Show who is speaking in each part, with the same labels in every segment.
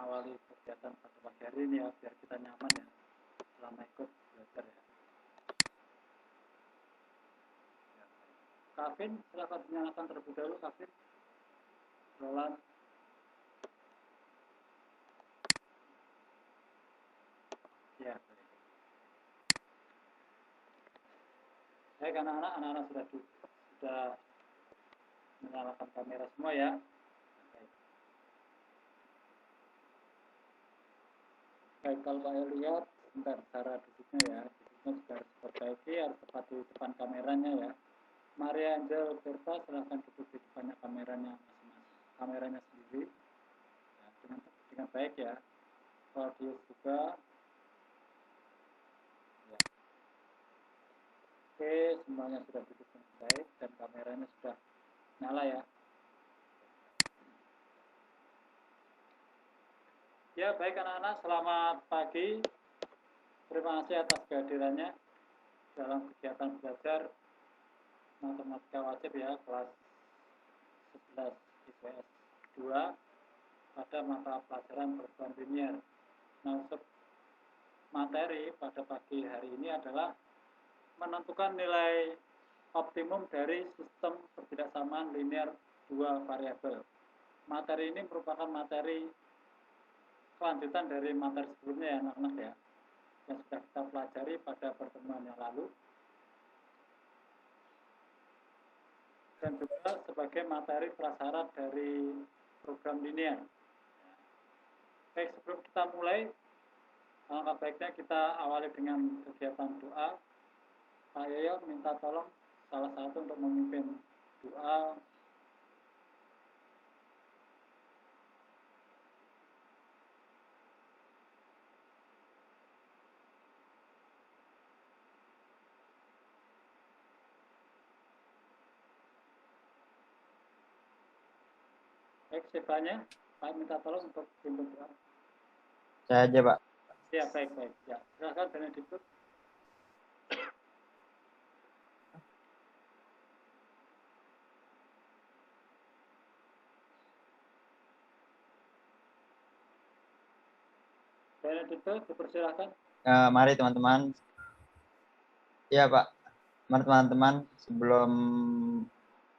Speaker 1: mengawali kegiatan pada pagi hari ini ya, biar kita nyaman ya selama ikut belajar ya. Kavin, silakan dinyalakan terlebih dahulu, Kavin. Roland. Ya, baik. Baik anak-anak sudah menyalakan kamera semua ya. Baik, kalau saya lihat, sebentar cara duduknya ya, duduknya juga harus diperbaiki, harus tepat di depan kameranya ya. Maria Angel Berta, silahkan duduk di depannya kameranya masing-masing, kameranya sendiri, ya, dengan baik ya. Claudius juga. Ya. Oke, semuanya sudah duduk dengan baik dan kameranya sudah nyala ya. Ya, baik anak-anak, selamat pagi. Terima kasih atas kehadirannya dalam kegiatan belajar matematika wajib ya, kelas 11 IPS 2 pada mata pelajaran perhitungan linier. Nah, untuk materi pada pagi hari ini adalah menentukan nilai optimum dari sistem ketidaksamaan linier dua variabel. Materi ini merupakan materi kelanjutan dari materi sebelumnya ya anak-anak ya, yang sudah kita pelajari pada pertemuan yang lalu, dan juga sebagai materi prasyarat dari program linier. Baik, sebelum kita mulai, alangkah baiknya kita awali dengan kegiatan doa. Pak Yoyo minta tolong salah satu untuk memimpin doa. Baik, siapanya? Pak minta tolong untuk pimpin doa.
Speaker 2: Saya aja, Pak.
Speaker 1: Ya, baik. Ya, silakan Benediktus. Benediktus, dipersilakan.
Speaker 2: Mari teman-teman. Iya, Pak. Mari teman-teman, sebelum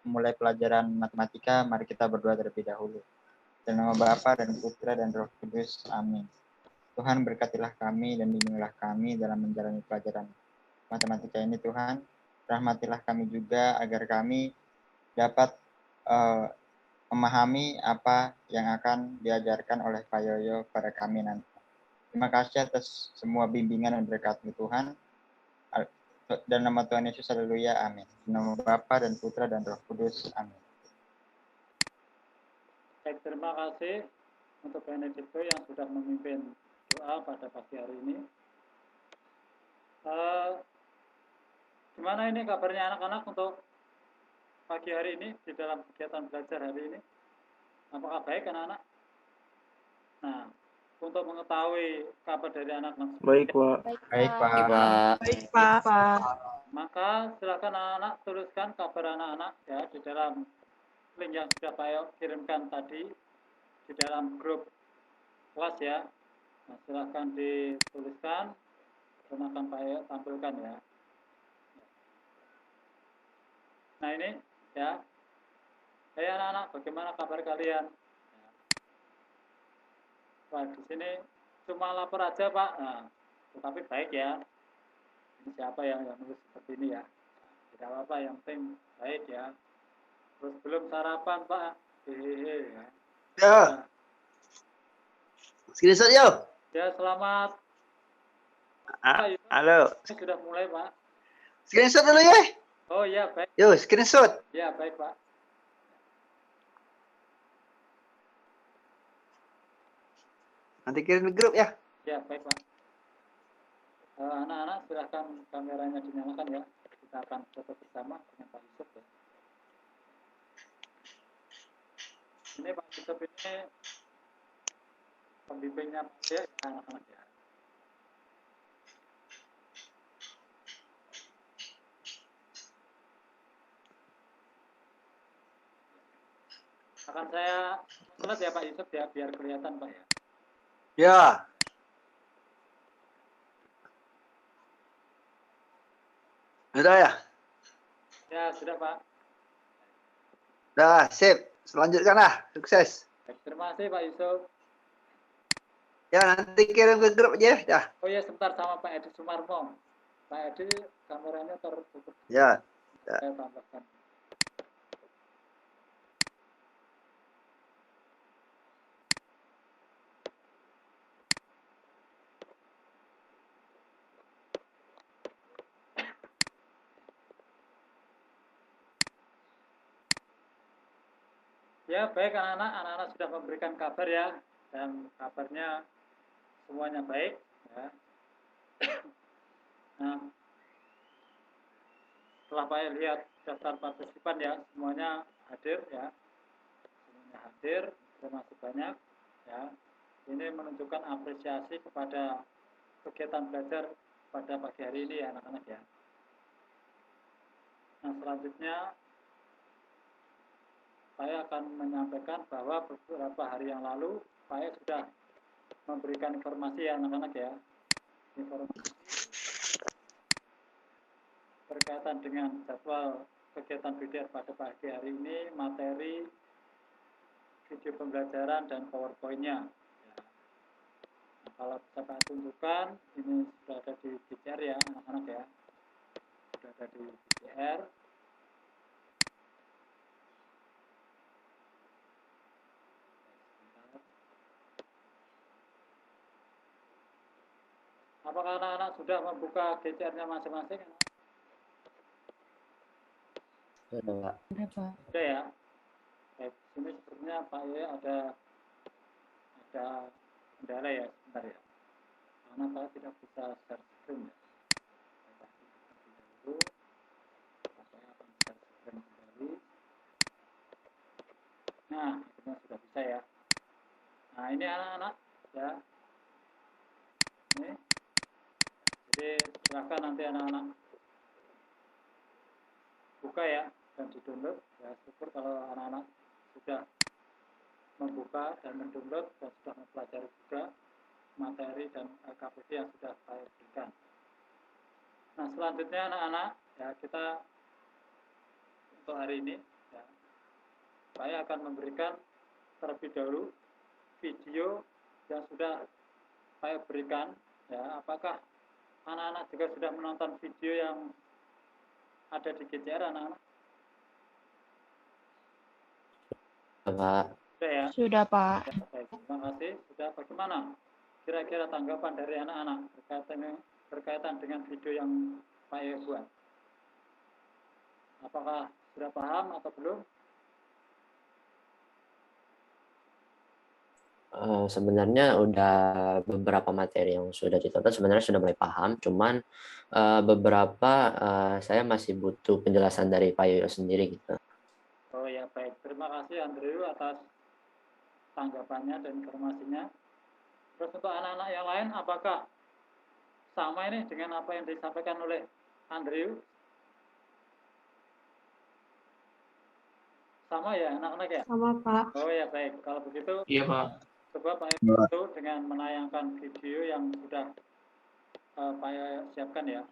Speaker 2: mulai pelajaran matematika, mari kita berdoa terlebih dahulu. Dalam nama Bapa dan Putra dan Roh Kudus. Amin. Tuhan, berkatilah kami dan bimbinglah kami dalam menjalani pelajaran matematika ini, Tuhan. Rahmatilah kami juga agar kami dapat memahami apa yang akan diajarkan oleh Pak Yoyo pada kami nanti. Terima kasih atas semua bimbingan dan berkat Tuhan. Dan nama Tuhan Yesus, haleluya, amin. Nama Bapa dan Putra dan Roh Kudus, amin.
Speaker 1: Baik, terima kasih untuk Benediktus yang sudah memimpin doa pada pagi hari ini. Gimana ini kabarnya anak-anak untuk pagi hari ini di dalam kegiatan belajar hari ini? Apakah baik anak-anak? Nah, untuk mengetahui kabar dari anak-anak.
Speaker 3: Baik, Pak.
Speaker 2: Baik, Pak.
Speaker 4: Baik, Pak.
Speaker 1: Maka silakan anak-anak tuliskan kabar anak-anak ya di dalam link yang sudah Pak kirimkan tadi di dalam grup kelas ya. Nah, silakan dituliskan dan akan Pak tampilkan ya. Nah, ini ya. Hai anak-anak, bagaimana kabar kalian? Wah, di sini cuma lapor aja, Pak. Nah, tetapi baik ya. Ini siapa yang nulis seperti ini ya? Tidak apa-apa, yang penting baik ya. Terus belum sarapan, Pak. Hehehe ya.
Speaker 4: Ya. Screenshot yo.
Speaker 1: Ya, selamat.
Speaker 3: Halo.
Speaker 1: Sudah mulai, Pak.
Speaker 4: Screenshot dulu ya.
Speaker 1: Oh iya, baik.
Speaker 4: Yo, screenshot.
Speaker 1: Ya, baik, Pak.
Speaker 4: Nanti kirim di grup ya.
Speaker 1: Ya, baik, Pak. Anak-anak silahkan kameranya dinyalakan ya. Kita akan foto bersama dengan Pak Yusuf ya. Ini Pak Yusuf ini pembimbingnya ya, anak-anak ya. Akan saya lihat ya Pak Yusuf ya, biar kelihatan Pak ya.
Speaker 4: Ya. Sudah ya?
Speaker 1: Ya, sudah Pak.
Speaker 4: Dah, sip. Selanjutkanlah. Sukses.
Speaker 1: Baik, terima kasih Pak Yusuf.
Speaker 4: Ya, nanti kirim ke grup aja. Dah.
Speaker 1: Oh ya, sebentar sama Pak Edi Sumarmo. Pak Edi, kameranya tertutup.
Speaker 4: Ya.
Speaker 1: Saya tambahkan. Ya, baik anak-anak. Anak-anak sudah memberikan kabar ya. Dan kabarnya semuanya baik. Ya. Nah, setelah Pak lihat daftar partisipan ya, semuanya hadir ya. Semuanya hadir, termasuk banyak ya. Ini menunjukkan apresiasi kepada kegiatan belajar pada pagi hari ini ya anak-anak ya. Nah, selanjutnya saya akan menyampaikan bahwa beberapa hari yang lalu saya sudah memberikan informasi ya anak-anak ya. Informasi berkaitan dengan jadwal kegiatan BDR pada pagi hari ini, materi, video pembelajaran, dan PowerPoint-nya. Ya. Nah, kalau bisa saya tunjukkan, ini sudah ada di BDR ya anak-anak ya. Sudah ada di BDR. Apakah anak-anak sudah membuka GCR-nya masing-masing?
Speaker 3: Sudah, Pak.
Speaker 1: Sudah ya. Baik, sini sepertinya Pak Ye ada kendala ya, sebentar ya. Karena saya tidak bisa share screen ya. Saya kasih dulu. Saya akan share screen kembali. Nah, akhirnya sudah bisa ya. Nah, ini anak-anak ya. Ini. Jadi silakan nanti anak-anak buka ya dan di-download. Ya, syukur kalau anak-anak sudah membuka dan mendownload dan sudah mempelajari juga materi dan KPD yang sudah saya berikan. Nah, selanjutnya anak-anak ya, kita untuk hari ini ya, saya akan memberikan terlebih dahulu video yang sudah saya berikan ya. Apakah anak-anak juga sudah menonton video yang ada di GCR anak-anak?
Speaker 3: Pak.
Speaker 1: Sudah ya?
Speaker 5: Sudah, Pak.
Speaker 1: Ya, baik, terima kasih. Sudah, bagaimana kira-kira tanggapan dari anak-anak berkaitan dengan video yang Pak Ye buat? Apakah sudah paham atau belum?
Speaker 3: Sebenarnya udah beberapa materi yang sudah ditonton sebenarnya sudah mulai paham, cuman beberapa saya masih butuh penjelasan dari Pak Yoyo sendiri gitu.
Speaker 1: Oh ya, baik. Terima kasih Andrew atas tanggapannya dan informasinya. Terus untuk anak-anak yang lain, apakah sama ini dengan apa yang disampaikan oleh Andrew? Sama ya anak-anak ya?
Speaker 5: Sama, Pak.
Speaker 1: Oh ya, baik. Kalau begitu,
Speaker 6: Iya, Pak.
Speaker 1: coba Pak Ye dengan menayangkan video yang sudah Pak Ye siapkan ya.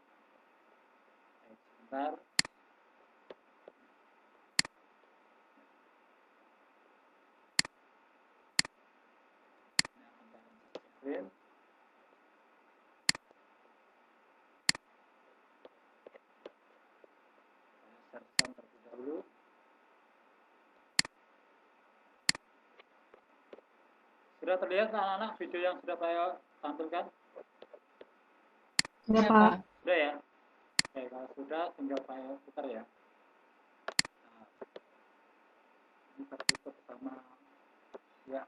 Speaker 1: Baik, sebentar. Screen. Saya share terlebih dahulu. Sudah terlihat anak-anak video yang sudah saya tampilkan?
Speaker 5: Sudah, Pak.
Speaker 1: Sudah ya? Oke, kalau sudah tinggal saya putar ya. Nah, ini tertutup sama ya.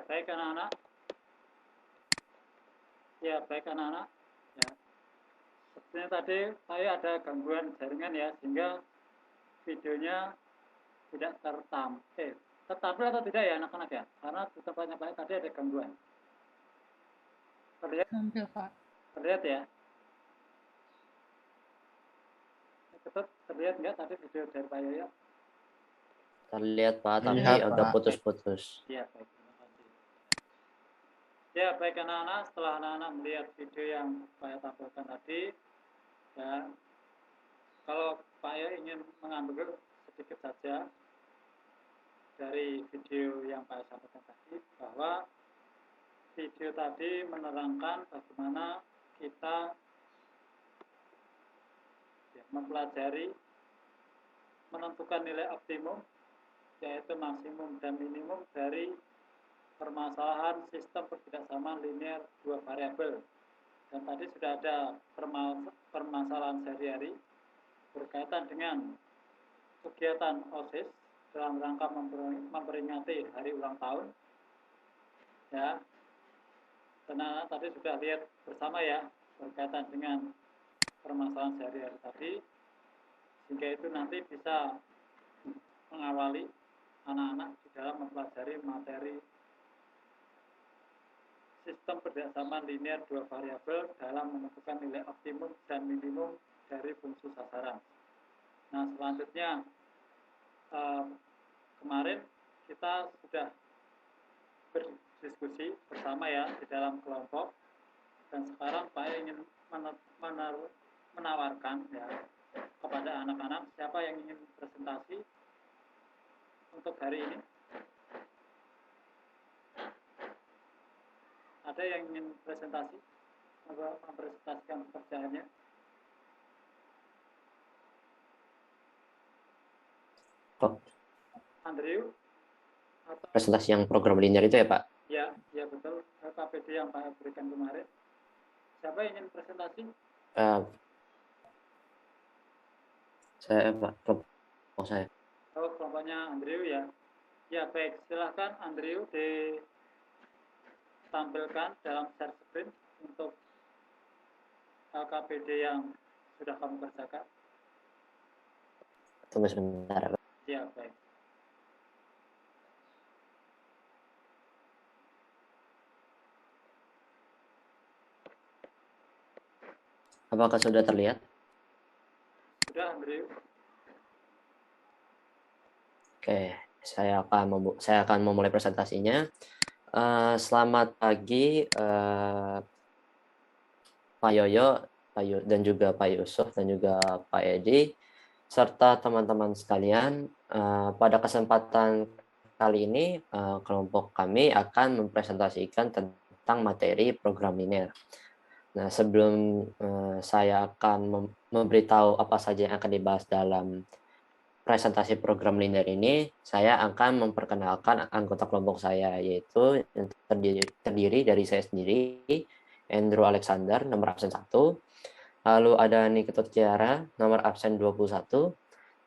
Speaker 1: baik anak-anak. Ya, baik anak-anak. Ya. Sepertinya tadi saya ada gangguan jaringan ya, sehingga videonya tidak tertampil atau tidak ya anak-anak ya? Karena di tempatnya Pak tadi ada gangguan. Terlihat?
Speaker 5: Tampil, Pak.
Speaker 1: Terlihat ya? Tetap terlihat nggak tadi video dari Pak Yoyo?
Speaker 3: Terlihat Pak, tapi
Speaker 2: Terlihat,
Speaker 3: agak
Speaker 2: Pak.
Speaker 3: putus-putus.
Speaker 1: Ya, baik. Terima kasih. Ya, baik anak-anak. Setelah anak-anak melihat video yang saya tampilkan tadi, ya, kalau Pak Yoyo ingin mengambil sedikit saja dari video yang Pak sampaikan tadi, bahwa video tadi menerangkan bagaimana kita mempelajari menentukan nilai optimum, yaitu maksimum dan minimum dari permasalahan sistem perpindahan linear dua variabel. Dan tadi sudah ada permasalahan sehari-hari berkaitan dengan kegiatan OSIS dalam rangka memperingati hari ulang tahun. Ya, karena tadi sudah lihat bersama ya berkaitan dengan permasalahan sehari-hari tadi, sehingga itu nanti bisa mengawali anak-anak di dalam mempelajari materi sistem perpindahan linear dua variabel dalam menentukan nilai optimum dan minimum dari fungsi sasaran. Nah, selanjutnya kemarin kita sudah berdiskusi bersama ya di dalam kelompok, dan sekarang Pak ingin menawarkan ya kepada anak-anak siapa yang ingin presentasi untuk hari ini. Ada yang ingin presentasi, mempresentasikan pekerjaannya?
Speaker 3: Kok
Speaker 1: Andrew? Atau
Speaker 3: presentasi yang program linear itu ya Pak?
Speaker 1: ya, ya betul, KPD yang Pak berikan kemarin. Siapa yang ingin presentasi?
Speaker 3: Saya Pak, kelompok saya.
Speaker 1: Oh, kelompoknya Andrew ya. Ya baik, silahkan Andrew ditampilkan dalam share screen untuk KPD yang sudah kamu kerjakan.
Speaker 3: Tunggu sebentar Pak.
Speaker 1: Ya baik.
Speaker 3: Apakah sudah terlihat?
Speaker 1: Sudah Andrew.
Speaker 3: Oke, saya akan memulai presentasinya. Selamat pagi Pak Yoyo, dan juga Pak Yusuf dan juga Pak Edi, serta teman-teman sekalian. Pada kesempatan kali ini kelompok kami akan mempresentasikan tentang materi program linear. Nah, sebelum saya akan memberitahu apa saja yang akan dibahas dalam presentasi program linear ini, saya akan memperkenalkan anggota kelompok saya, yaitu yang terdiri dari saya sendiri, Andrew Alexander, nomor absen 1. Lalu ada Nikita Tiara, nomor absen 21.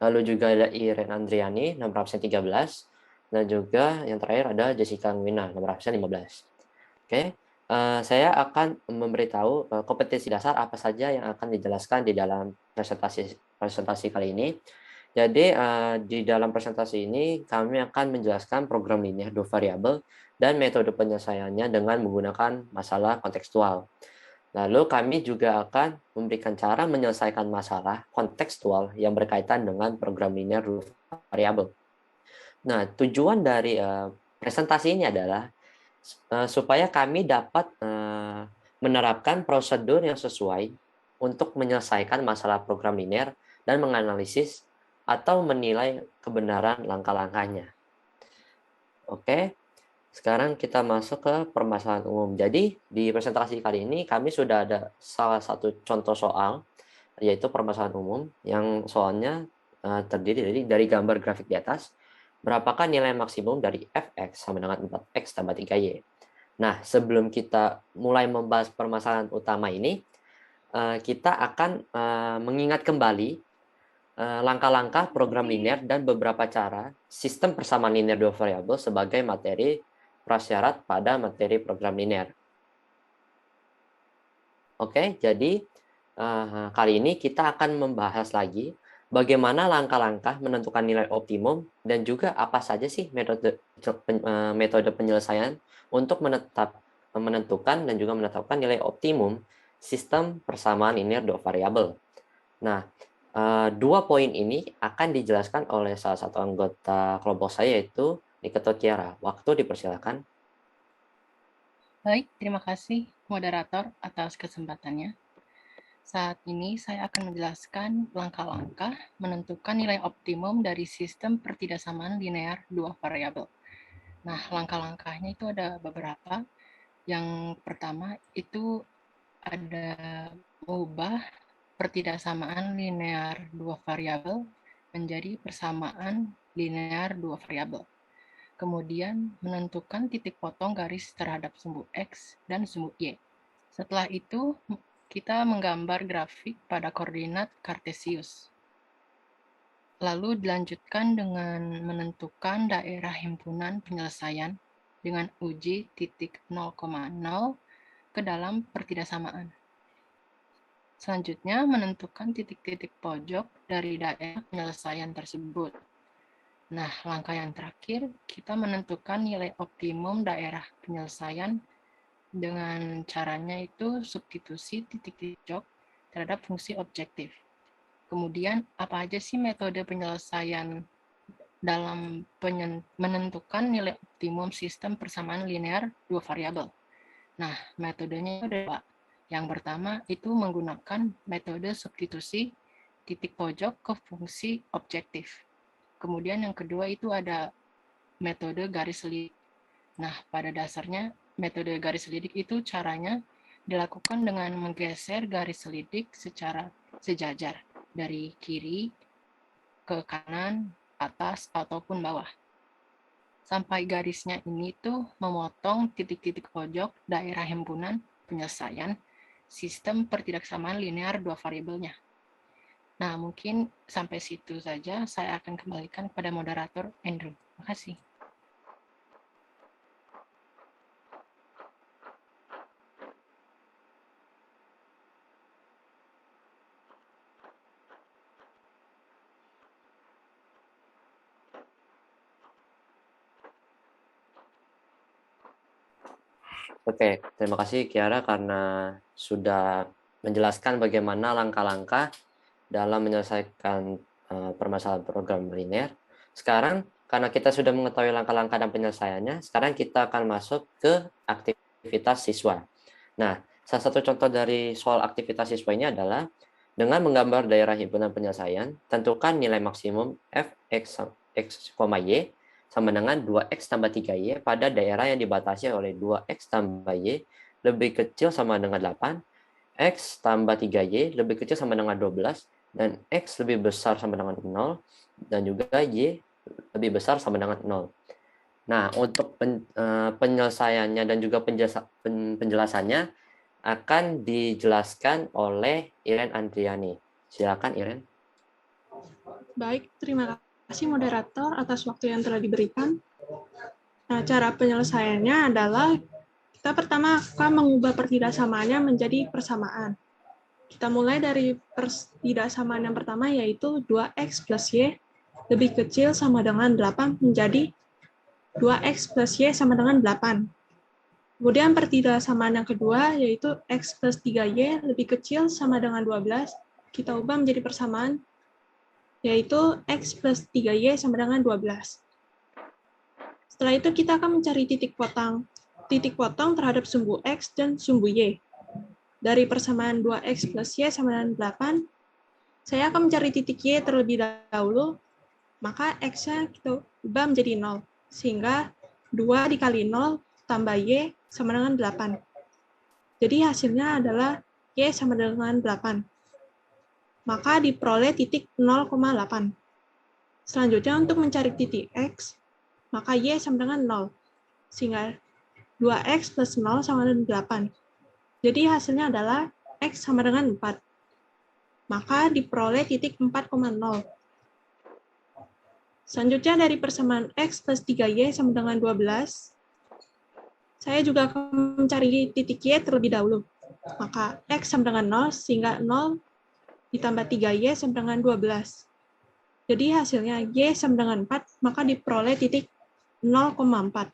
Speaker 3: Lalu juga ada Irene Andriani, nomor absen 13. Dan juga yang terakhir ada Jessica Nwina, nomor absen 15. Oke, saya akan memberitahu kompetensi dasar apa saja yang akan dijelaskan di dalam presentasi kali ini. Jadi di dalam presentasi ini kami akan menjelaskan program linear dua variabel dan metode penyelesaiannya dengan menggunakan masalah kontekstual. Lalu kami juga akan memberikan cara menyelesaikan masalah kontekstual yang berkaitan dengan program linear dua variabel. Nah, tujuan dari presentasi ini adalah supaya kami dapat menerapkan prosedur yang sesuai untuk menyelesaikan masalah program linear dan menganalisis atau menilai kebenaran langkah-langkahnya. Oke, sekarang kita masuk ke permasalahan umum. Jadi, di presentasi kali ini kami sudah ada salah satu contoh soal, yaitu permasalahan umum, yang soalnya terdiri dari gambar grafik di atas. Berapakah nilai maksimum dari fx sama dengan 4x tambah 3y? Nah, sebelum kita mulai membahas permasalahan utama ini, kita akan mengingat kembali langkah-langkah program linear dan beberapa cara sistem persamaan linear dua variabel sebagai materi prasyarat pada materi program linear. Oke, jadi kali ini kita akan membahas lagi bagaimana langkah-langkah menentukan nilai optimum dan juga apa saja sih metode penyelesaian untuk menentukan dan juga menetapkan nilai optimum sistem persamaan linear dua variabel. Nah, dua poin ini akan dijelaskan oleh salah satu anggota kelompok saya, yaitu Niketo Tiara. Waktu dipersilakan.
Speaker 5: Baik, terima kasih moderator atas kesempatannya. Saat ini saya akan menjelaskan langkah-langkah menentukan nilai optimum dari sistem pertidaksamaan linear dua variabel. Nah, langkah-langkahnya itu ada beberapa. Yang pertama itu ada mengubah pertidaksamaan linear dua variabel menjadi persamaan linear dua variabel. Kemudian menentukan titik potong garis terhadap sumbu X dan sumbu Y. Setelah itu, kita menggambar grafik pada koordinat Kartesius. Lalu dilanjutkan dengan menentukan daerah himpunan penyelesaian dengan uji titik 0,0 ke dalam pertidaksamaan. Selanjutnya, menentukan titik-titik pojok dari daerah penyelesaian tersebut. Nah, langkah yang terakhir, kita menentukan nilai optimum daerah penyelesaian dengan caranya itu substitusi titik pojok terhadap fungsi objektif. Kemudian, apa aja sih metode penyelesaian dalam menentukan nilai optimum sistem persamaan linear dua variabel? Nah, metodenya ada dua. Yang pertama itu menggunakan metode substitusi titik pojok ke fungsi objektif. Kemudian yang kedua itu ada metode garis selidik. Nah, pada dasarnya metode garis selidik itu caranya dilakukan dengan menggeser garis selidik secara sejajar dari kiri ke kanan, atas, ataupun bawah. Sampai garisnya ini tuh memotong titik-titik pojok daerah himpunan penyelesaian sistem pertidaksamaan linear dua variabelnya. Nah, mungkin sampai situ saja. Saya akan kembalikan kepada moderator Andrew. Terima kasih.
Speaker 3: Oke, terima kasih Kiara karena sudah menjelaskan bagaimana langkah-langkah dalam menyelesaikan permasalahan program linear. Sekarang, karena kita sudah mengetahui langkah-langkah dan penyelesaiannya, sekarang kita akan masuk ke aktivitas siswa. Nah, salah satu contoh dari soal aktivitas siswa ini adalah dengan menggambar daerah himpunan penyelesaian, tentukan nilai maksimum f(x, y) sama dengan 2x tambah 3y pada daerah yang dibatasi oleh 2x tambah y lebih kecil sama dengan 8, x tambah 3y lebih kecil sama dengan 12, dan x lebih besar sama dengan 0, dan juga y lebih besar sama dengan 0. Nah, untuk penyelesaiannya dan juga penjelasannya akan dijelaskan oleh Iren Andriani. Silakan, Iren.
Speaker 6: Baik, terima kasih moderator atas waktu yang telah diberikan. Nah, cara penyelesaiannya adalah kita pertama akan mengubah pertidaksamaannya menjadi persamaan. Kita mulai dari pertidaksamaan yang pertama, yaitu 2x plus y lebih kecil sama dengan 8 menjadi 2x plus y sama dengan 8. Kemudian pertidaksamaan yang kedua, yaitu x plus 3y lebih kecil sama dengan 12. Kita ubah menjadi persamaan, yaitu x plus 3y sama dengan 12. Setelah itu kita akan mencari titik potong terhadap sumbu x dan sumbu y. Dari persamaan 2x plus y sama dengan 8, saya akan mencari titik y terlebih dahulu, maka x-nya kita ubah menjadi 0, sehingga 2 dikali 0 tambah y sama dengan 8. Jadi hasilnya adalah y sama dengan 8. Maka diperoleh titik 0,8. Selanjutnya untuk mencari titik x, maka y sama dengan 0, sehingga 2x plus 0 sama dengan 8. Jadi hasilnya adalah x sama dengan 4. Maka diperoleh titik 4,0. Selanjutnya dari persamaan x plus 3y sama dengan 12, Saya juga akan mencari titik Y terlebih dahulu. Maka X sama dengan 0, sehingga 0 ditambah 3Y sama dengan 12. Jadi hasilnya Y sama dengan 4, maka diperoleh titik 0,4.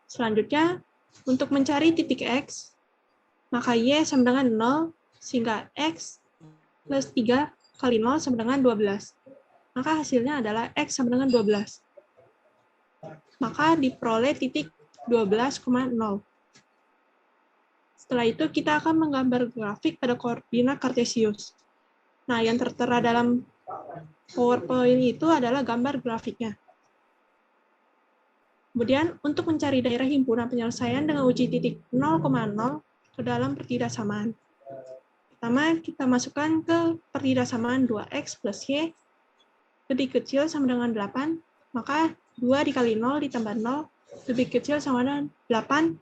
Speaker 6: Selanjutnya, untuk mencari titik X, maka Y sama dengan 0, sehingga X plus 3 kali 0 sama dengan 12. Maka hasilnya adalah X sama dengan 12. Maka diperoleh titik 12,0. Setelah itu kita akan menggambar grafik pada koordinat kartesius. Nah, yang tertera dalam PowerPoint itu adalah gambar grafiknya. Kemudian, untuk mencari daerah himpunan penyelesaian dengan uji titik 0,0 ke dalam pertidaksamaan. Pertama, kita masukkan ke pertidaksamaan 2X plus Y lebih kecil sama dengan 8, maka 2 dikali 0 ditambah 0 lebih kecil sama dengan 8,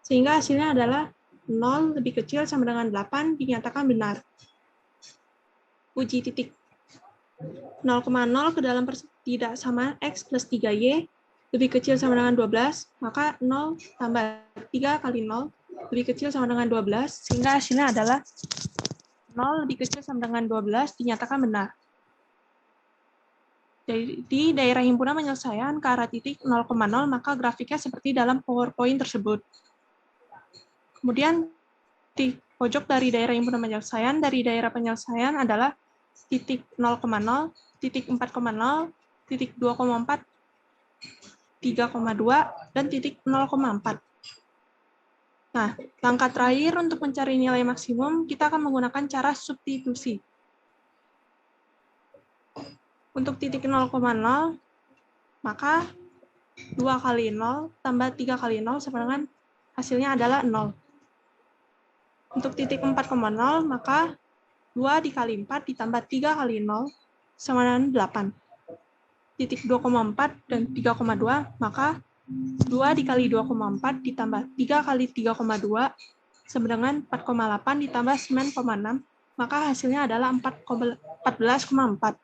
Speaker 6: sehingga hasilnya adalah 0 lebih kecil sama dengan 8 dinyatakan benar. Uji titik 0,0 ke dalam pertidaksamaan X plus 3Y lebih kecil sama dengan 12, maka 0 tambah 3 kali 0 lebih kecil sama dengan 12, sehingga hasilnya adalah 0 lebih kecil sama dengan 12 dinyatakan benar. Jadi daerah himpunan penyelesaian ke arah titik 0,0, maka grafiknya seperti dalam PowerPoint tersebut. Kemudian di pojok dari daerah himpunan penyelesaian, dari daerah penyelesaian adalah titik 0,0, titik 4,0, titik 2,4, 3,2, dan titik 0,4. Nah, langkah terakhir untuk mencari nilai maksimum, kita akan menggunakan cara substitusi. Untuk titik 0,0, maka 2 kali 0 tambah 3 kali 0 sama dengan hasilnya adalah 0. Untuk titik 4,0, maka 2 dikali 4 ditambah 3 kali 0 sama dengan 8. Titik 2,4 dan 3,2, maka 2 dikali 2,4 ditambah 3 kali 3,2 sama dengan 4,8 ditambah 9,6, maka hasilnya adalah 14,4.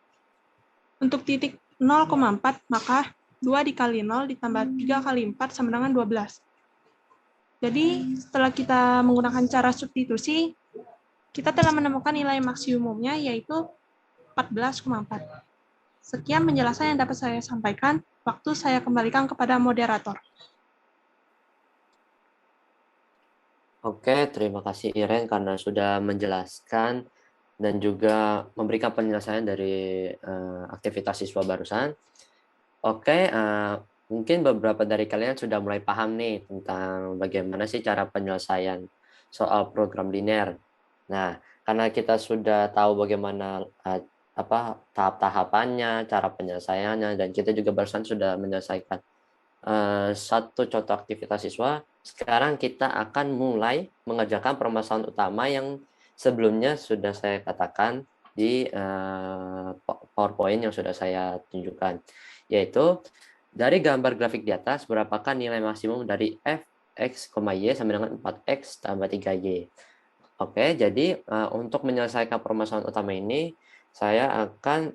Speaker 6: Untuk titik 0,4, maka 2 dikali 0 ditambah 3 kali 4 sama dengan 12. Jadi, setelah kita menggunakan cara substitusi, kita telah menemukan nilai maksimumnya, yaitu 14,4. Sekian penjelasan yang dapat saya sampaikan. Waktu saya kembalikan kepada moderator.
Speaker 3: Oke, terima kasih Iren karena sudah menjelaskan dan juga memberikan penyelesaian dari aktivitas siswa barusan. Oke, mungkin beberapa dari kalian sudah mulai paham nih tentang bagaimana sih cara penyelesaian soal program linear. Nah, karena kita sudah tahu bagaimana tahap-tahapannya, cara penyelesaiannya, dan kita juga barusan sudah menyelesaikan satu contoh aktivitas siswa. Sekarang kita akan mulai mengerjakan permasalahan utama yang sebelumnya sudah saya katakan di PowerPoint yang sudah saya tunjukkan, yaitu dari gambar grafik di atas, berapakah nilai maksimum dari f(x, y) sama dengan 4x tambah 3y. Oke, jadi untuk menyelesaikan permasalahan utama ini, saya akan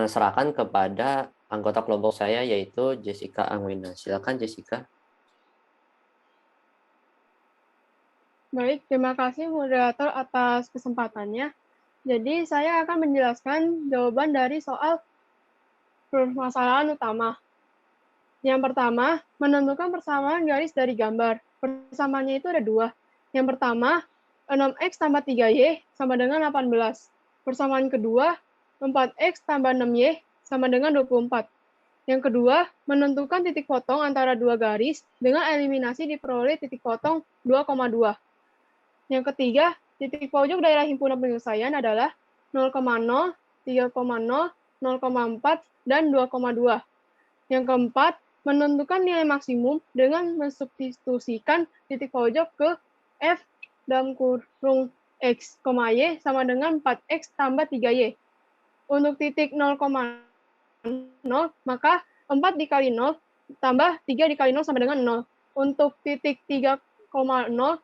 Speaker 3: serahkan kepada anggota kelompok saya, yaitu Jessica Angwina. Silakan Jessica.
Speaker 7: Baik, terima kasih moderator atas kesempatannya. Jadi saya akan menjelaskan jawaban dari soal permasalahan utama. Yang pertama, menentukan persamaan garis dari gambar. Persamaannya itu ada dua. Yang pertama, 6x tambah 3y sama dengan 18. Persamaan kedua, 4x tambah 6y sama dengan 24. Yang kedua, menentukan titik potong antara dua garis dengan eliminasi diperoleh titik potong 2,2. Yang ketiga, titik pojok daerah himpunan penyelesaian adalah 0,0, 3,0, 0,4, dan 2,2. Yang keempat, menentukan nilai maksimum dengan mensubstitusikan titik pojok ke f dalam kurung x, y sama dengan 4x tambah 3y. Untuk titik 0,0, maka 4 dikali 0 tambah 3 dikali 0 sama dengan 0. Untuk titik 3,0,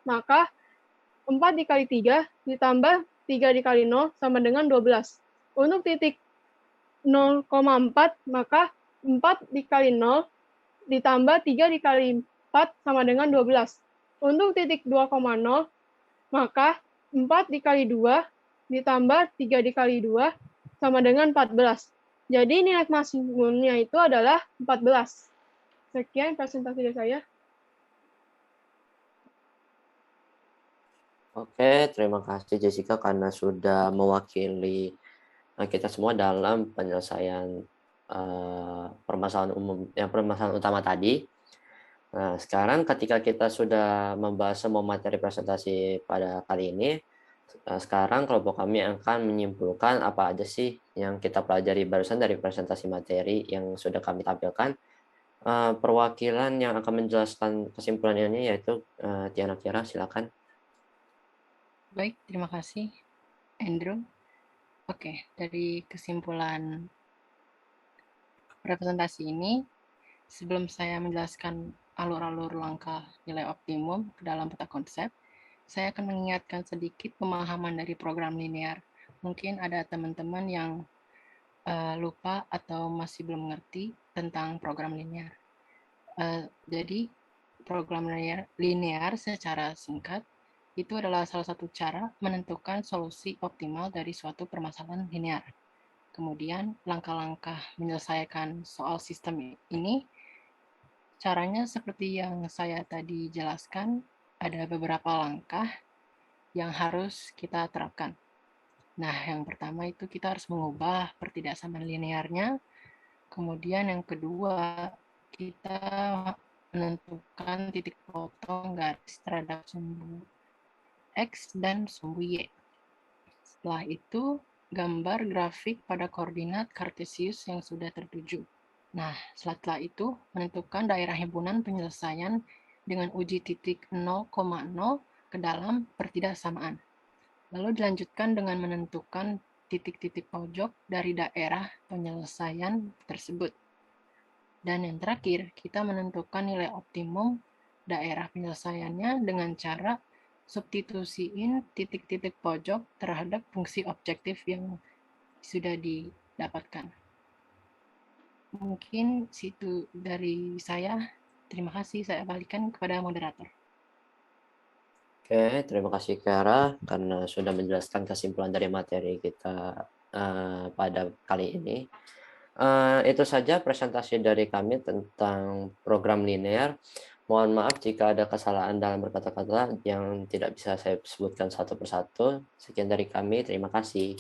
Speaker 7: maka 4 dikali 3 ditambah 3 dikali 0 sama dengan 12. Untuk titik 0,4, maka 4 dikali 0 ditambah 3 dikali 4 sama dengan 12. Untuk titik 2,0, maka 4 dikali 2 ditambah 3 dikali 2 sama dengan 14. Jadi nilai maksimumnya itu adalah 14. Sekian presentasi dari saya.
Speaker 3: Oke, terima kasih Jessica karena sudah mewakili kita semua dalam penyelesaian permasalahan utama tadi. Nah, sekarang ketika kita sudah membahas semua materi presentasi pada kali ini, sekarang kelompok kami akan menyimpulkan apa aja sih yang kita pelajari barusan dari presentasi materi yang sudah kami tampilkan. Perwakilan yang akan menjelaskan kesimpulan ini yaitu Tiana Kira, silakan.
Speaker 5: Baik, terima kasih, Andrew. Oke, dari kesimpulan presentasi ini, sebelum saya menjelaskan alur-alur langkah nilai optimum ke dalam peta konsep, saya akan mengingatkan sedikit pemahaman dari program linear. Mungkin ada teman-teman yang lupa atau masih belum mengerti tentang program linear. Jadi, program linear secara singkat itu adalah salah satu cara menentukan solusi optimal dari suatu permasalahan linear. Kemudian, langkah-langkah menyelesaikan soal sistem ini, caranya seperti yang saya tadi jelaskan, ada beberapa langkah yang harus kita terapkan. Nah, yang pertama itu kita harus mengubah pertidaksamaan linearnya. Kemudian yang kedua, kita menentukan titik potong garis terhadap sumbu X dan sumbu Y. Setelah itu, gambar grafik pada koordinat Kartesius yang sudah tertuju. Nah, setelah itu, menentukan daerah himpunan penyelesaian dengan uji titik 0,0 ke dalam pertidaksamaan. Lalu dilanjutkan dengan menentukan titik-titik pojok dari daerah penyelesaian tersebut. Dan yang terakhir, kita menentukan nilai optimum daerah penyelesaiannya dengan cara substitusiin titik-titik pojok terhadap fungsi objektif yang sudah didapatkan. Mungkin situ dari saya. Terima kasih, saya balikan kepada moderator.
Speaker 3: Oke, terima kasih Kara karena sudah menjelaskan kesimpulan dari materi kita pada kali ini. Itu saja presentasi dari kami tentang program linear. Mohon maaf jika ada kesalahan dalam berkata-kata yang tidak bisa saya sebutkan satu persatu. Sekian dari kami, terima kasih.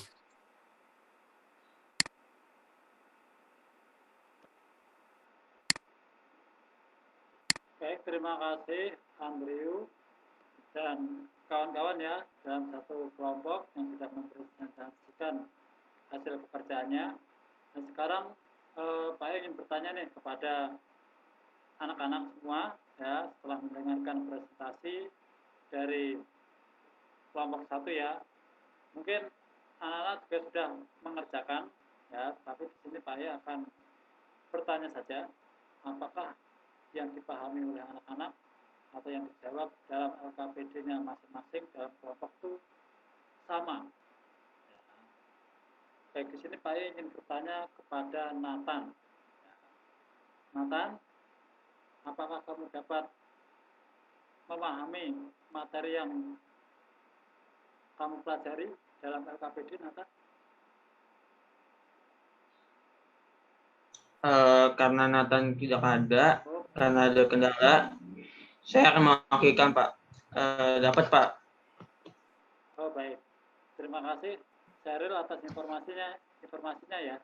Speaker 1: Baik, terima kasih Andrew dan kawan-kawan ya dalam satu kelompok yang sudah mempresentasikan hasil pekerjaannya. Dan sekarang Pak ingin bertanya nih kepada anak-anak semua ya setelah mendengarkan presentasi dari kelompok 1 ya. Mungkin anak-anak juga sudah mengerjakan ya, tapi di sini Pak akan bertanya saja apakah yang dipahami oleh anak-anak atau yang dijawab dalam LKPD-nya masing-masing dalam kelompok itu sama. Baik, di sini Pak ingin bertanya kepada Nathan. Nathan, apakah kamu dapat memahami materi yang kamu pelajari dalam LKPD, Nathan?
Speaker 8: Karena Nathan tidak ada, karena ada kendala, saya akan mewakilkan Pak. Dapat Pak.
Speaker 1: Oh baik, terima kasih Syaril atas informasinya ya.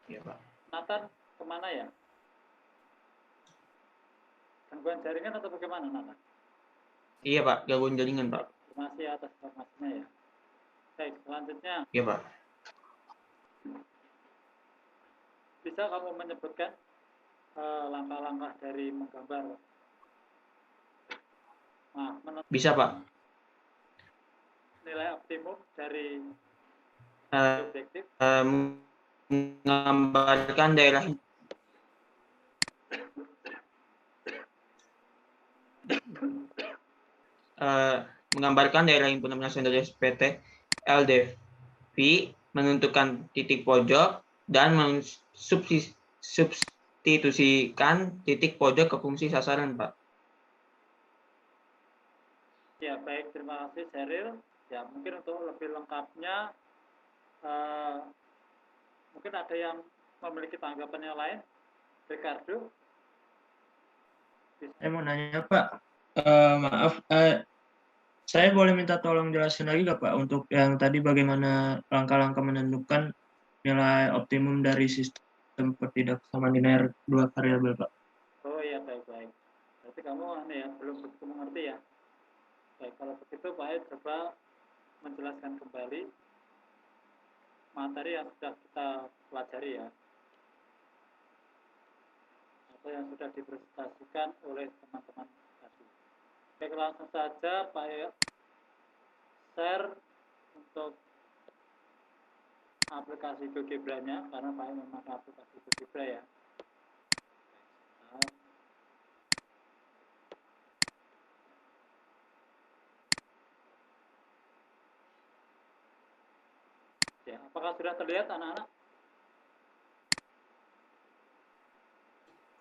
Speaker 8: Iya Pak.
Speaker 1: Nathan kemana ya? Gangguan jaringan atau bagaimana Nathan?
Speaker 8: Iya Pak, gangguan jaringan Pak.
Speaker 1: Terima kasih atas informasinya ya. Baik, selanjutnya
Speaker 8: Iya Pak.
Speaker 1: bisa kamu menyebutkan langkah-langkah dari menggambar? Nah,
Speaker 8: bisa Pak.
Speaker 1: Nilai optimum dari objektif.
Speaker 8: Menggambarkan daerah himpunan nasional dari SPT LDV, menentukan titik pojok dan substitusikan titik pojok ke fungsi sasaran, Pak.
Speaker 1: Ya, baik. Terima kasih, Sheryl. Ya, mungkin untuk lebih lengkapnya, mungkin ada yang memiliki tanggapan yang lain. Ricardo?
Speaker 8: Saya mau nanya, Pak. Maaf, saya boleh minta tolong jelasin lagi nggak, Pak, untuk yang tadi bagaimana langkah-langkah menentukan nilai optimum dari sistem pertidaksamaan linear dua variabel, Pak?
Speaker 1: Oh iya, baik-baik. Berarti kamu belum begitu mengerti ya. Baik, kalau begitu Pak Ed coba menjelaskan kembali materi yang sudah kita pelajari ya, atau yang sudah dipresentasikan oleh teman-teman tadi. Baik, langsung saja Pak Ed share untuk aplikasi GeoGebra-nya, karena Pak Ed memakai aplikasi GeoGebra ya. Ya, apakah sudah terlihat anak-anak?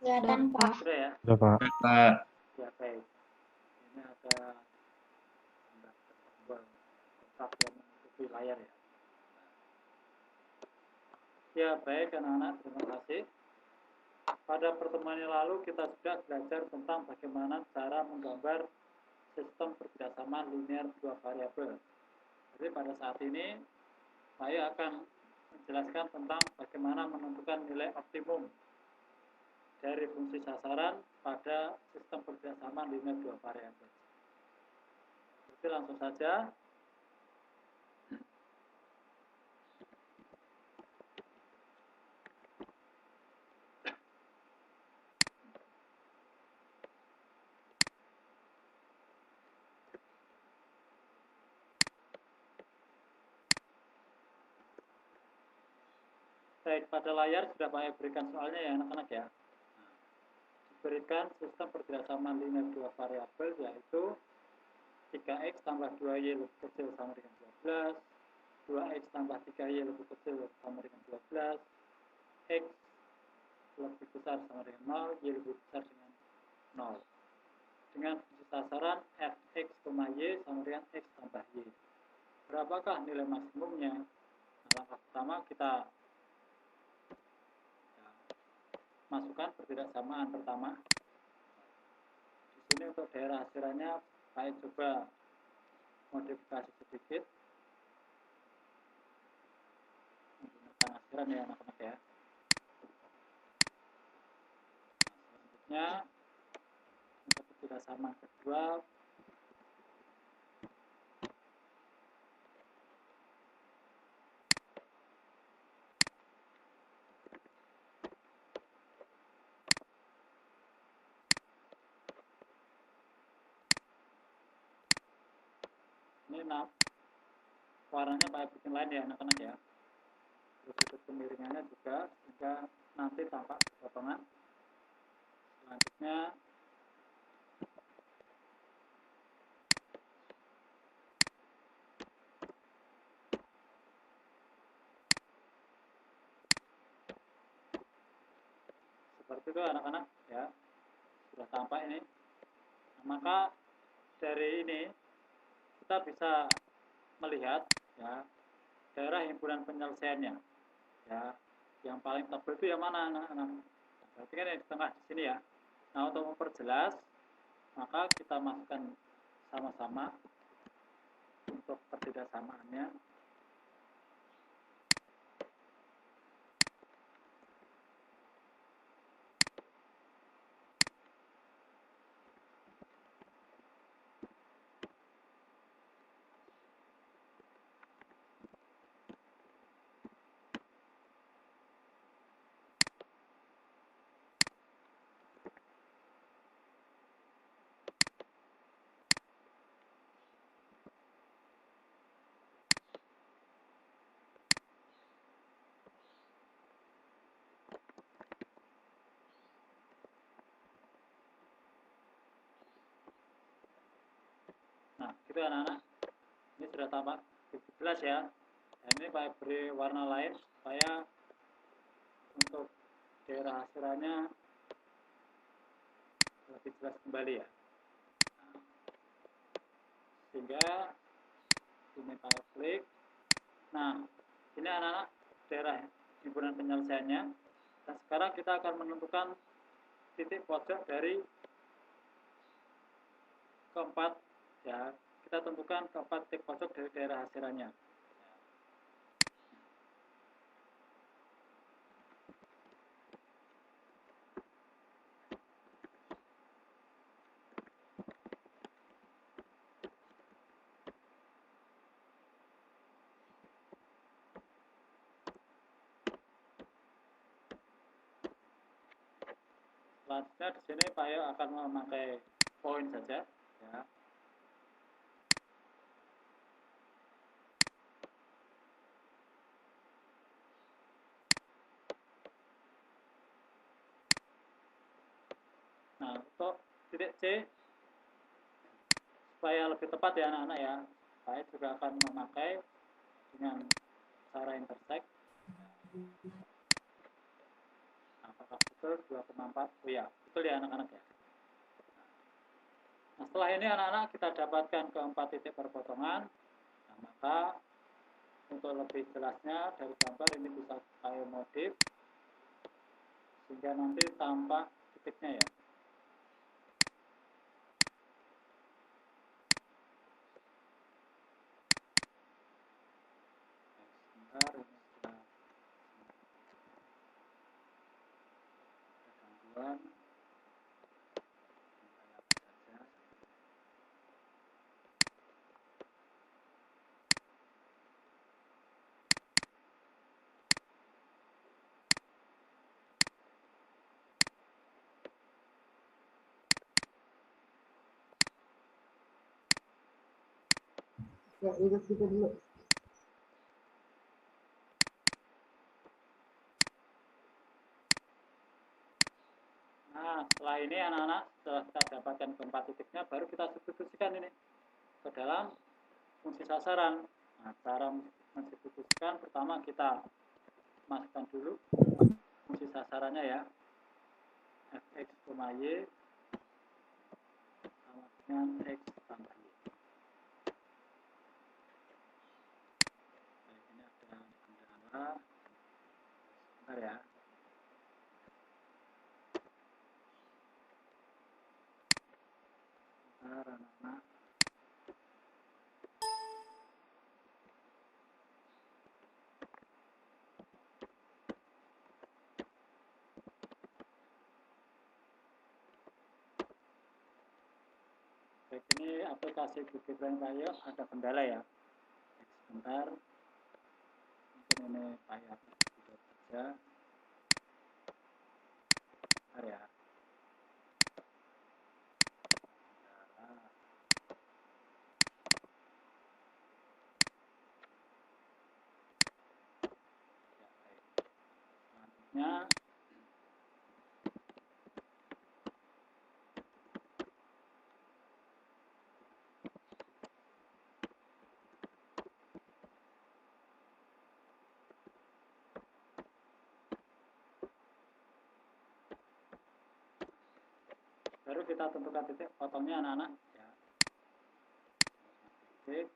Speaker 9: Kelihatan, Pak.
Speaker 1: Sudah ya?
Speaker 10: Sudah, Pak.
Speaker 8: Pak.
Speaker 1: Ya, baik. Ini ada kotak yang menutupi layar ya. Ya, baik anak-anak, terima kasih. Pada pertemuan yang lalu kita sudah belajar tentang bagaimana cara menggambar sistem pertidaksamaan linear dua variabel. Jadi pada saat ini saya akan menjelaskan tentang bagaimana menentukan nilai optimum dari fungsi sasaran pada sistem pertidaksamaan linear dua variabel. Jadi langsung saja. Baik, pada layar sudah saya berikan soalnya ya anak-anak ya. Diberikan sistem pertidaksamaan linear dua variabel, yaitu 3x tambah 2y lebih kecil sama dengan 12, 2x tambah 3y lebih kecil sama dengan 12, x lebih besar sama dengan 0, y lebih besar dengan 0. Dengan fungsi sasaran fx, y sama dengan x tambah y. Berapakah nilai maksimumnya? Nah, langkah pertama kita masukkan pertidaksamaan pertama. Di sini untuk daerah hasilannya saya coba modifikasi sedikit menggunakan hasilan ya anak-anak ya. Selanjutnya untuk pertidaksamaan kedua, ini warnanya pakai bikin lain ya anak-anak ya. Terus sudut kemiringannya juga sehingga nanti tampak potongan. Selanjutnya seperti itu anak-anak ya, sudah tampak ini. Nah, maka dari ini kita bisa melihat ya daerah himpunan penyelesaiannya ya, yang paling tebal itu yang mana anak-anak? Berarti kan yang di tengah di sini ya. Nah, untuk memperjelas maka kita masukkan sama-sama untuk pertidaksamaannya. Nah, gitu anak-anak. Ini sudah tampak jelas ya. Dan ini saya beri warna lain supaya untuk daerah hasilannya lebih jelas kembali ya. Sehingga ini saya klik. Nah, ini anak-anak daerah himpunan penyelesaiannya. Dan sekarang kita akan menentukan titik pojok dari keempat ya. Kita tentukan keempat titik pojok dari daerah hasilannya. Selanjutnya di sini Pak Yo akan memakai poin saja ya. Nah, untuk titik C supaya lebih tepat ya anak-anak ya, saya juga akan memakai dengan cara intersect. Apakah betul 2,4? Oh ya, betul ya anak-anak ya. Nah, setelah ini anak-anak kita dapatkan keempat titik perpotongan. Nah, maka untuk lebih jelasnya dari gambar ini bisa saya modif sehingga nanti tampak titiknya ya. Sebentar, ini sudah ada gangguan.
Speaker 4: Ya, itu kita dulu.
Speaker 1: Nah, setelah ini anak-anak, setelah kita dapatkan keempat titiknya, baru kita substitusikan ini ke dalam fungsi sasaran. Nah, cara mensubstitusikan pertama kita masukkan dulu fungsi sasarannya ya. Fx, y sama dengan x tambah y. Baik, ini ada kendala. Sebentar ya. Sebentar anak-anak. Baik, ini aplikasi Google Brain Pak Yo ada kendala ya. Sebentar. Mungkin ini Pak Yo tidak saja. Sebentar ya. Kendala. Ya, baik. Selanjutnya baru kita tentukan titik potongnya anak-anak ya. Titik.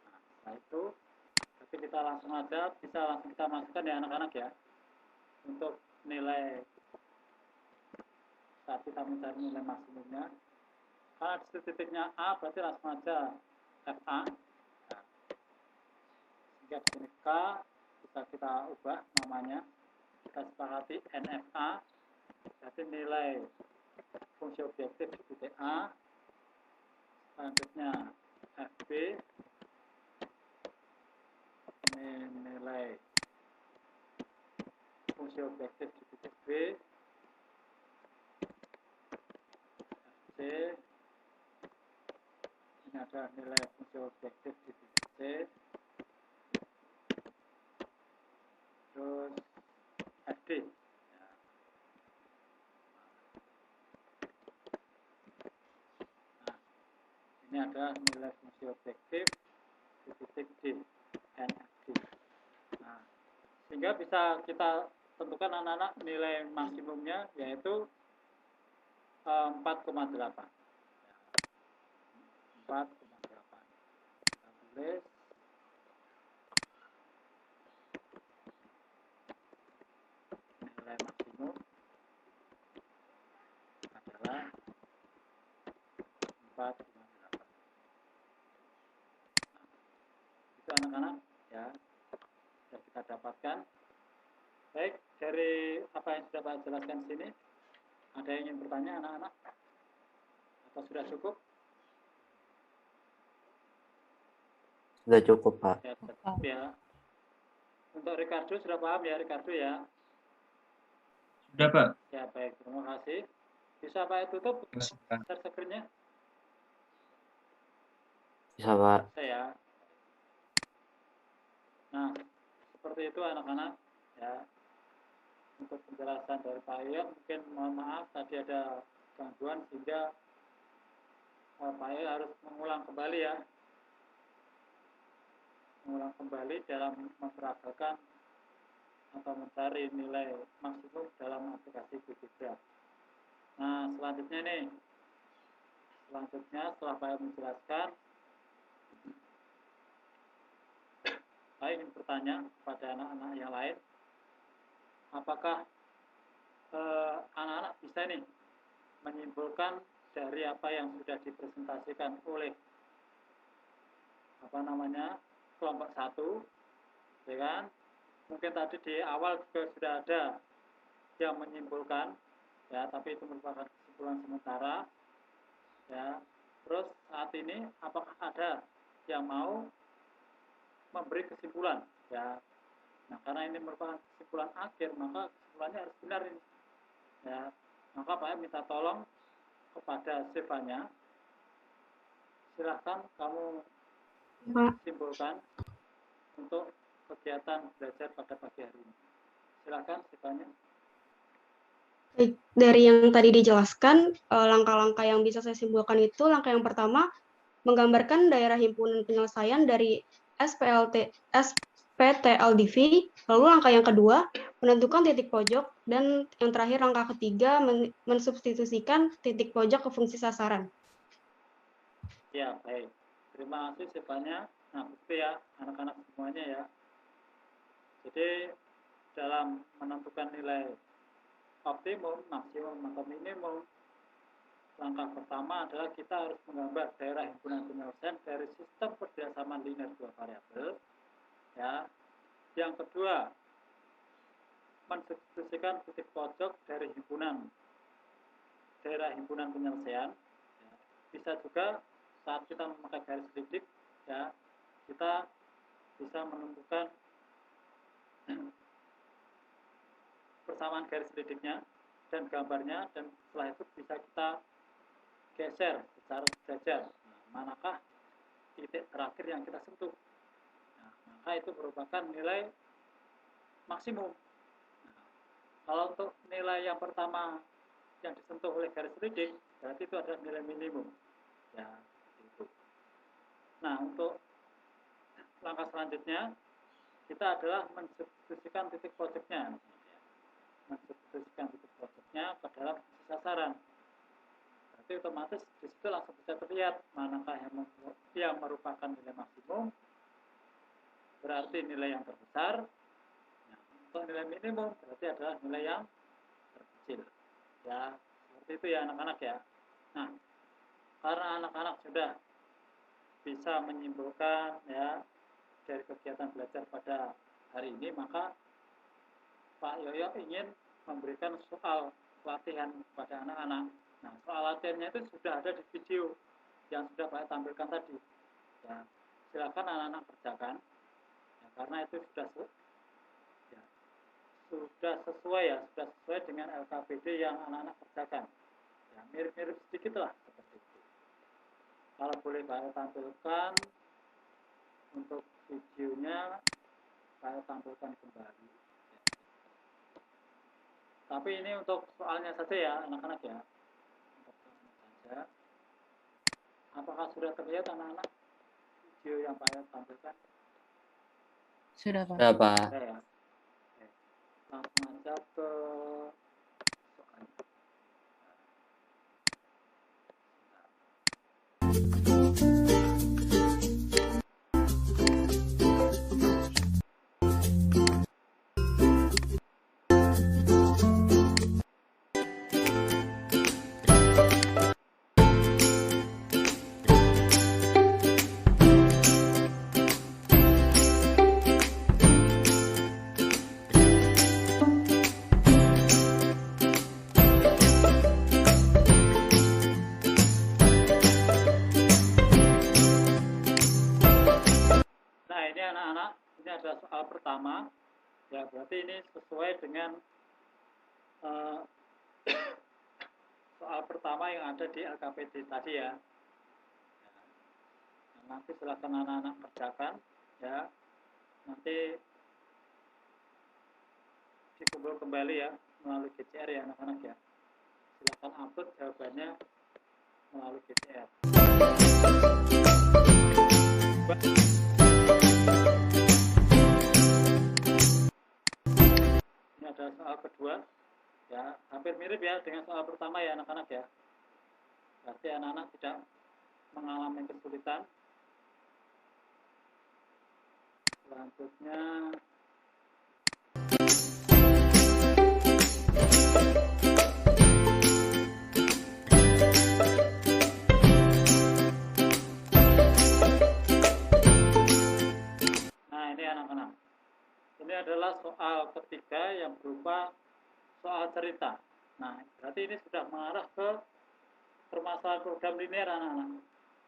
Speaker 1: Nah, setelah itu tapi kita langsung aja bisa langsung kita masukkan ya anak-anak ya untuk nilai saat kita mencari nilai maksimumnya. Karena di situ titiknya A berarti langsung aja FA. Nah, sehingga di sini K bisa kita ubah namanya, kita sepakati NFA berarti nilai fungsi objektif di titik A. Selanjutnya FB ini nilai fungsi objektif di titik B. FC ini ada nilai fungsi objektif di titik C. Terus FD ya. Nah, ini ada nilai fungsi objektif di titik D, NFD. Nah, sehingga bisa kita tentukan anak-anak nilai maksimumnya yaitu 4,8. 4,8. Kita tulis nilai maksimum adalah 4,8. Itu anak-anak ya, sudah kita dapatkan. Baik, dari apa yang sudah Pak jelaskan sini, ada yang ingin bertanya anak-anak? Atau sudah cukup?
Speaker 3: Sudah cukup, Pak.
Speaker 1: Ya, cukup ya. Untuk Ricardo sudah paham ya, Ricardo ya?
Speaker 8: Sudah, Pak.
Speaker 1: Ya, baik. Terima kasih. Bisa Pak tutup share screen-nya?
Speaker 3: Bisa, Pak.
Speaker 1: Saya. Nah, seperti itu anak-anak ya. Untuk penjelasan dari Pak Ion, mungkin mohon maaf tadi ada gangguan sehingga Pak Ion harus mengulang kembali ya. Mengulang kembali dalam memperagakan atau mencari nilai maksimum dalam aplikasi Google. Nah, selanjutnya nih. Selanjutnya setelah Pak Ion menjelaskan, saya ingin bertanya kepada anak-anak yang lain, apakah anak-anak bisa nih menyimpulkan dari apa yang sudah dipresentasikan oleh kelompok 1, ya kan? Mungkin tadi di awal juga sudah ada yang menyimpulkan, ya, tapi itu merupakan kesimpulan sementara, ya. Terus saat ini apakah ada yang mau memberi kesimpulan, ya? Nah, karena ini merupakan kesimpulan akhir, maka kesimpulannya harus benar ini. Ya, maka Pak minta tolong kepada Stefania, silahkan kamu simpulkan untuk kegiatan belajar pada pagi hari ini. Silahkan Stefania.
Speaker 9: Dari yang tadi dijelaskan, langkah-langkah yang bisa saya simpulkan itu, langkah yang pertama, menggambarkan daerah himpunan penyelesaian dari SPTLDV, lalu langkah yang kedua, menentukan titik pojok, dan yang terakhir langkah ketiga, mensubstitusikan titik pojok ke fungsi sasaran.
Speaker 1: Ya, baik. Terima kasih Stefania. Nah, itu ya anak-anak semuanya ya. Jadi dalam menentukan nilai optimum, maksimum, atau minimum, langkah pertama adalah kita harus menggambar daerah himpunan penyelesaian dari sistem perbiasaman linear dua variabel. Ya. Yang kedua, mensubstitusikan titik pojok dari daerah himpunan penyelesaian. Ya. Bisa juga saat kita memakai garis lidik, ya, kita bisa menentukan persamaan garis lidiknya dan gambarnya, dan setelah itu bisa kita geser secara sejajar. Nah, manakah titik terakhir yang kita sentuh? Nah, maka itu merupakan nilai maksimum. Nah, kalau untuk nilai yang pertama yang disentuh oleh garis lidik, berarti itu adalah nilai minimum. Ya, itu. Nah, untuk langkah selanjutnya kita adalah mensubstitusikan titik pojoknya. Mensubstitusikan titik pojoknya ke dalam sasaran. Berarti otomatis di situ langsung bisa terlihat manakah yang merupakan nilai maksimum, berarti nilai yang terbesar. Nah, untuk nilai minimum berarti adalah nilai yang terkecil. Ya, seperti itu ya anak-anak ya. Nah, karena anak-anak sudah bisa menyimpulkan ya dari kegiatan belajar pada hari ini, maka Pak Yoyo ingin memberikan soal latihan kepada anak-anak. Nah, soal latihannya itu sudah ada di video yang sudah Pak tampilkan tadi. Ya, silakan anak-anak kerjakan. Ya, karena itu sudah sesuai dengan LKPD yang anak-anak kerjakan. Ya, mirip-mirip sedikit lah seperti itu. Kalau boleh Pak tampilkan untuk videonya, saya tampilkan kembali. Tapi ini untuk soalnya saja ya anak-anak ya. Untuk soalnya saja. Apakah sudah terlihat anak-anak? video yang Pak Yos tampilkan?
Speaker 5: Sudah, Pak.
Speaker 3: Sudah, Pak.
Speaker 1: Ada ya? Oke. Langsung aja ke soalnya. Nah, ini anak-anak, ini adalah soal pertama. Ya, berarti ini sesuai dengan soal pertama yang ada di LKPD tadi ya. Nah, nanti silakan anak-anak kerjakan ya. Nanti dikumpul kembali ya melalui GCR ya anak-anak ya. Silakan upload jawabannya melalui GCR. Ini adalah soal kedua ya, hampir mirip ya dengan soal pertama ya anak-anak ya. Berarti anak-anak tidak mengalami kesulitan. Selanjutnya anak-anak. Ini adalah soal ketiga yang berupa soal cerita. Nah, berarti ini sudah mengarah ke permasalahan program linear anak-anak.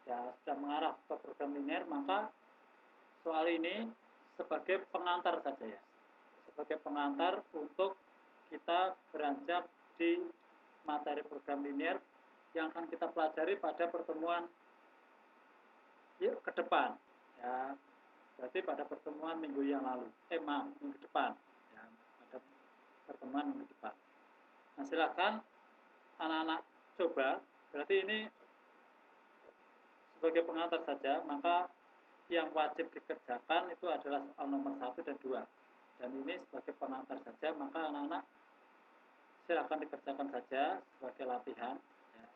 Speaker 1: Ya, sudah mengarah ke program linear, maka soal ini sebagai pengantar saja ya. Sebagai pengantar untuk kita beranjak di materi program linear yang akan kita pelajari pada pertemuan ke depan. Ya, berarti pada pertemuan minggu yang lalu, minggu depan, ya, pada pertemuan minggu depan. Nah, silakan anak-anak coba. Berarti ini sebagai pengantar saja, maka yang wajib dikerjakan itu adalah soal nomor 1 dan 2. Dan ini sebagai pengantar saja, maka anak-anak silakan dikerjakan saja sebagai latihan, ya.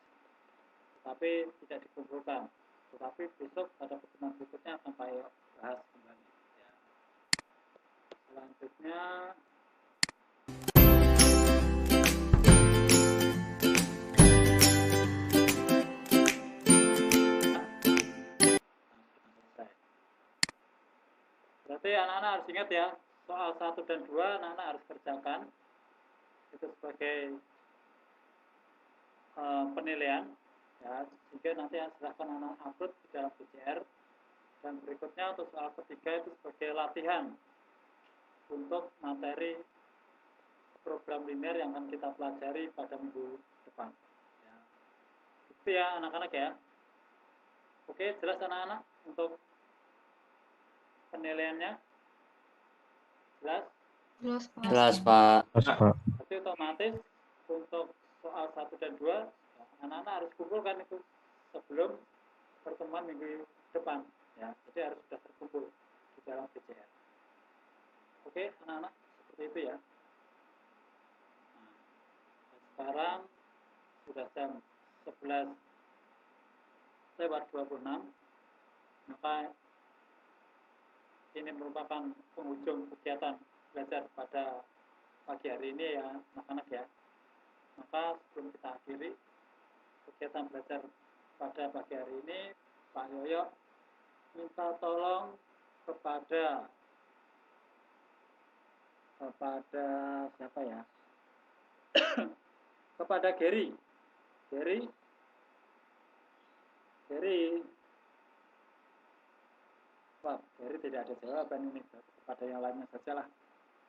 Speaker 1: Tapi tidak dikumpulkan. Tetapi besok pada pertemuan berikutnya akan saya bahas kembali. Ya. Selanjutnya berarti anak-anak harus ingat ya, soal 1 dan 2 anak-anak harus kerjakan. Itu sebagai penilaian. Ya, sehingga nanti silahkan anak upload di dalam PCR. Dan berikutnya untuk soal ketiga itu sebagai latihan untuk materi program linear yang akan kita pelajari pada minggu depan. Ya. Itu ya anak-anak ya. Oke, jelas anak-anak untuk penilaiannya? Jelas?
Speaker 9: Jelas, Pak.
Speaker 3: Jelas, Pak.
Speaker 1: Berarti otomatis untuk soal 1 dan 2 anak-anak harus kumpulkan itu sebelum pertemuan minggu depan ya, jadi harus sudah terkumpul di dalam PCR. Oke anak-anak, seperti itu ya. Nah, sekarang sudah jam 11:26, maka ini merupakan penghujung kegiatan belajar pada pagi hari ini ya anak-anak ya. Maka sebelum kita akhiri kegiatan belajar pada pagi hari ini, Pak Yoyo minta tolong kepada siapa ya? Kepada Gary. Wah, Gary tidak ada jawaban ini. Kepada yang lainnya saja lah.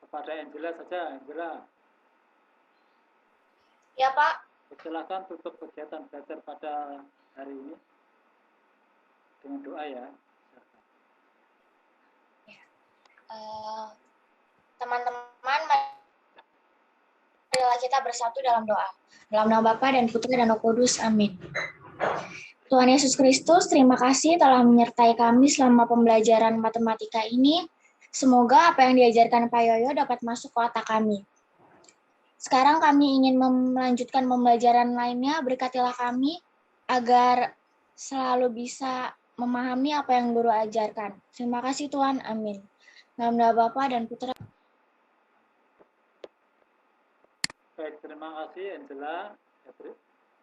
Speaker 1: Kepada Angela saja, Angela.
Speaker 10: Ya, Pak.
Speaker 1: Silakan tutup kegiatan belajar pada hari ini dengan doa ya.
Speaker 10: Teman-teman, marilah kita bersatu dalam doa. Dalam nama Bapa dan Putra dan Roh Kudus. Amin. Tuhan Yesus Kristus, terima kasih telah menyertai kami selama pembelajaran matematika ini. Semoga apa yang diajarkan Pak Yoyo dapat masuk ke otak kami. Sekarang kami ingin melanjutkan pembelajaran lainnya. Berkatilah kami agar selalu bisa memahami apa yang guru ajarkan. Terima kasih Tuhan. Amin. Dalam nama Bapa dan Putra.
Speaker 1: Baik, terima kasih Angela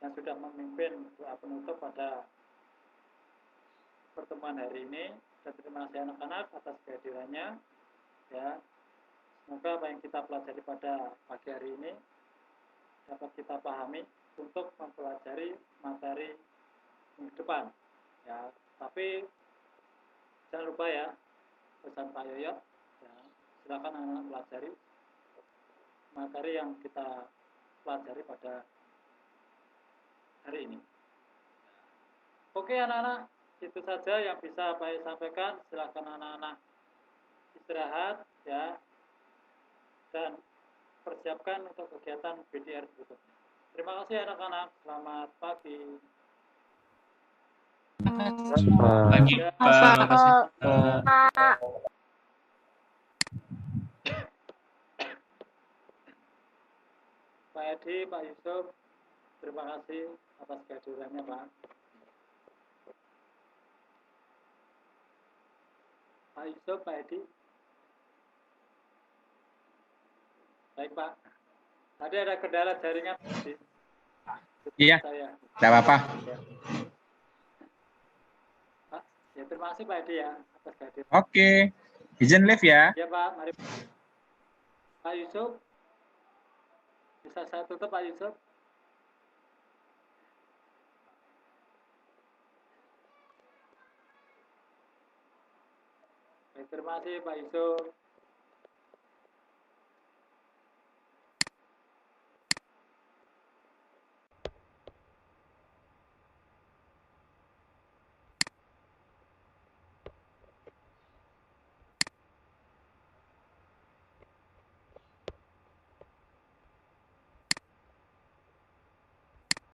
Speaker 1: yang sudah memimpin doa penutup pada pertemuan hari ini. Dan terima kasih anak-anak atas kehadirannya. Ya, semoga apa yang kita pelajari pada pagi hari ini dapat kita pahami untuk mempelajari materi minggu depan. Ya, tapi jangan lupa ya pesan Pak Yoyo. Ya, silakan anak-anak pelajari materi yang kita pelajari pada hari ini. Oke anak-anak, itu saja yang bisa Pak sampaikan. Silakan anak-anak istirahat ya, dan persiapkan untuk kegiatan BDR berikutnya. Terima kasih anak-anak. Selamat pagi.
Speaker 8: Pagi, Pak. Makasih.
Speaker 1: Pak Edi, Pak Yusuf, terima kasih atas kehadirannya, Pak. Pak Yusuf, Pak Edi. Baik, Pak. Tadi ada kendala jaringan.
Speaker 11: Iya,
Speaker 1: saya.
Speaker 11: tidak apa-apa.
Speaker 1: Pak, ya terima kasih Pak Edi ya atas kehadiran.
Speaker 11: Oke, izin live ya.
Speaker 1: Ya Pak, mari. Pak Yusuf, bisa saya tutup Pak Yusuf? Baik, terima kasih Pak Yusuf.